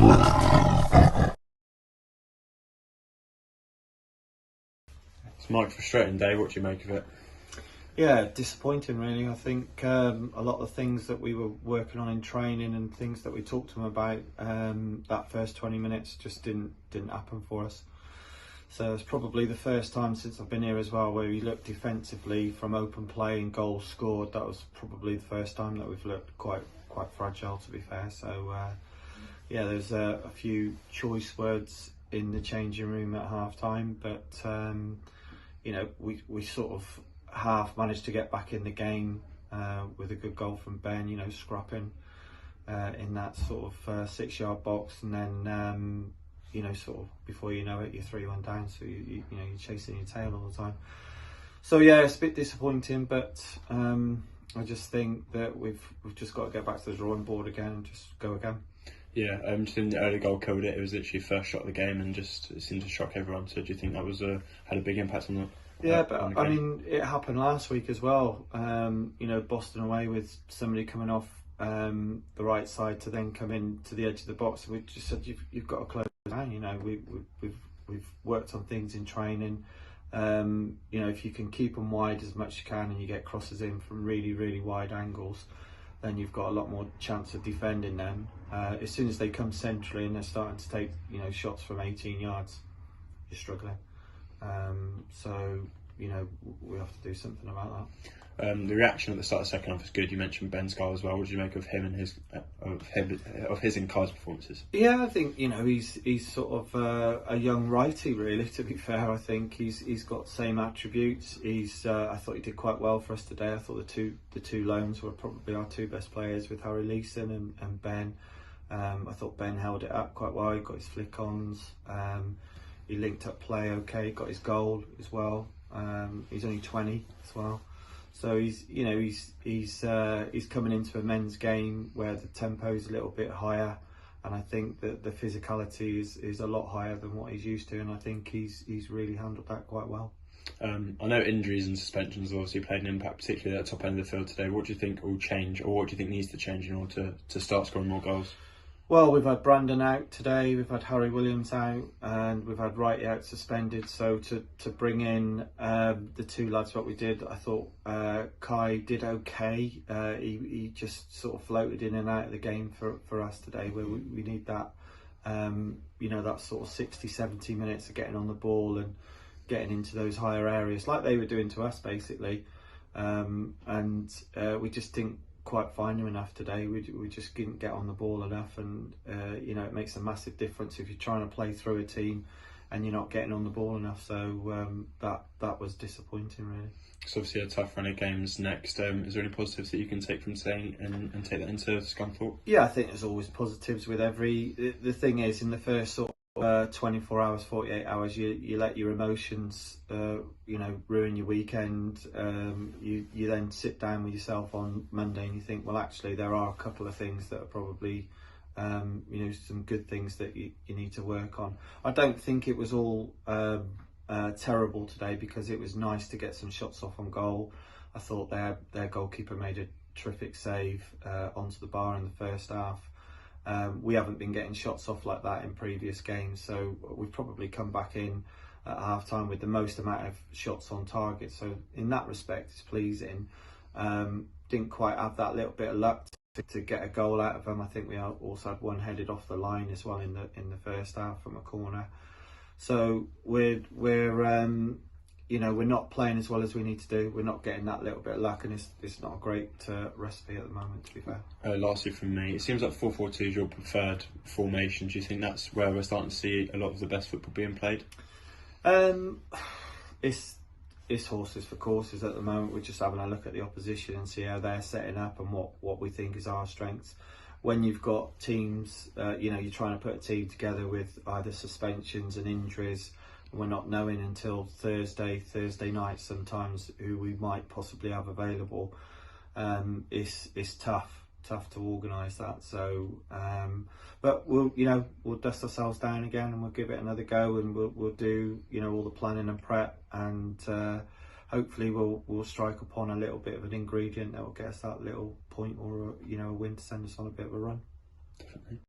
It's a mighty frustrating day. What do you make of it? Yeah, disappointing really. I think a lot of the things that we were working on in training and things that we talked to them about that first 20 minutes just didn't happen for us. So it's probably the first time since I've been here as well where we looked defensively from open play and goals scored. That was probably the first time that we've looked quite fragile, to be fair. So yeah, there's a few choice words in the changing room at half time, but you know, we sort of half managed to get back in the game with a good goal from Ben, you know, scrapping in that sort of 6-yard box, and then you know, sort of before you know it, you're 3-1 down, so you know, you're chasing your tail all the time. So yeah, it's a bit disappointing, but I just think that we've just got to get back to the drawing board again and just go again. Yeah, just in the early goal killed it. It was literally first shot of the game and just it seemed to shock everyone. So do you think that was had a big impact on the? Yeah, but I mean, it happened last week as well. You know, Boston away with somebody coming off the right side to then come in to the edge of the box. We just said you've got to close down. You know, we've worked on things in training. You know, if you can keep them wide as much as you can and you get crosses in from really wide angles, then you've got a lot more chance of defending them. As soon as they come centrally and they're starting to take, you know, shots from 18 yards, you're struggling. So, you know, we have to do something about that. The reaction at the start of the second half is good. You mentioned Ben's goal as well. What did you make of him and his and Kai's performances? Yeah, I think, you know, he's sort of a young righty, really. To be fair, I think he's got the same attributes. I thought he did quite well for us today. I thought the two loans were probably our two best players, with Harry Leeson and Ben. I thought Ben held it up quite well. He got his flick-ons. He linked up play okay. Got his goal as well. He's only 20 as well, so he's coming into a men's game where the tempo is a little bit higher, and I think that the physicality is a lot higher than what he's used to, and I think he's really handled that quite well. I know injuries and suspensions have obviously played an impact, particularly at the top end of the field today. What do you think will change, or what do you think needs to change in order to start scoring more goals? Well, we've had Brandon out today, we've had Harry Williams out, and we've had Wrighty out suspended. So to bring in the two lads, what we did, I thought Kai did okay. He just sort of floated in and out of the game for us today, where we need that, you know, that sort of 60-70 minutes of getting on the ball and getting into those higher areas, like they were doing to us, basically. And we just didn't quite find him enough today. We just didn't get on the ball enough, and you know, it makes a massive difference if you're trying to play through a team and you're not getting on the ball enough. So that was disappointing, really. It's obviously a tough run of games next. Is there any positives that you can take from today and take that into Scunthorpe? Yeah, I think there's always positives with every. The thing is, in the first sort of 24 hours, 48 hours, you let your emotions, you know, ruin your weekend. You then sit down with yourself on Monday and you think, well, actually, there are a couple of things that are probably, you know, some good things that you need to work on. I don't think it was all terrible today, because it was nice to get some shots off on goal. I thought their goalkeeper made a terrific save onto the bar in the first half. We haven't been getting shots off like that in previous games, so we've probably come back in at half time with the most amount of shots on target. So in that respect, it's pleasing. Didn't quite have that little bit of luck to get a goal out of them. I think we also had one headed off the line as well in the first half from a corner. So we're you know, we're not playing as well as we need to do. We're not getting that little bit of luck, and it's not a great recipe at the moment, to be fair. Lastly from me, it seems like 4-4-2 is your preferred formation. Do you think that's where we're starting to see a lot of the best football being played? It's horses for courses at the moment. We're just having a look at the opposition and see how they're setting up and what we think is our strengths. When you've got teams, you know, you're trying to put a team together with either suspensions and injuries, we're not knowing until Thursday night sometimes who we might possibly have available. It's tough to organise that. So but we'll dust ourselves down again and we'll give it another go, and we'll do, you know, all the planning and prep, and hopefully we'll strike upon a little bit of an ingredient that will get us that little point, or, you know, a win to send us on a bit of a run. Definitely.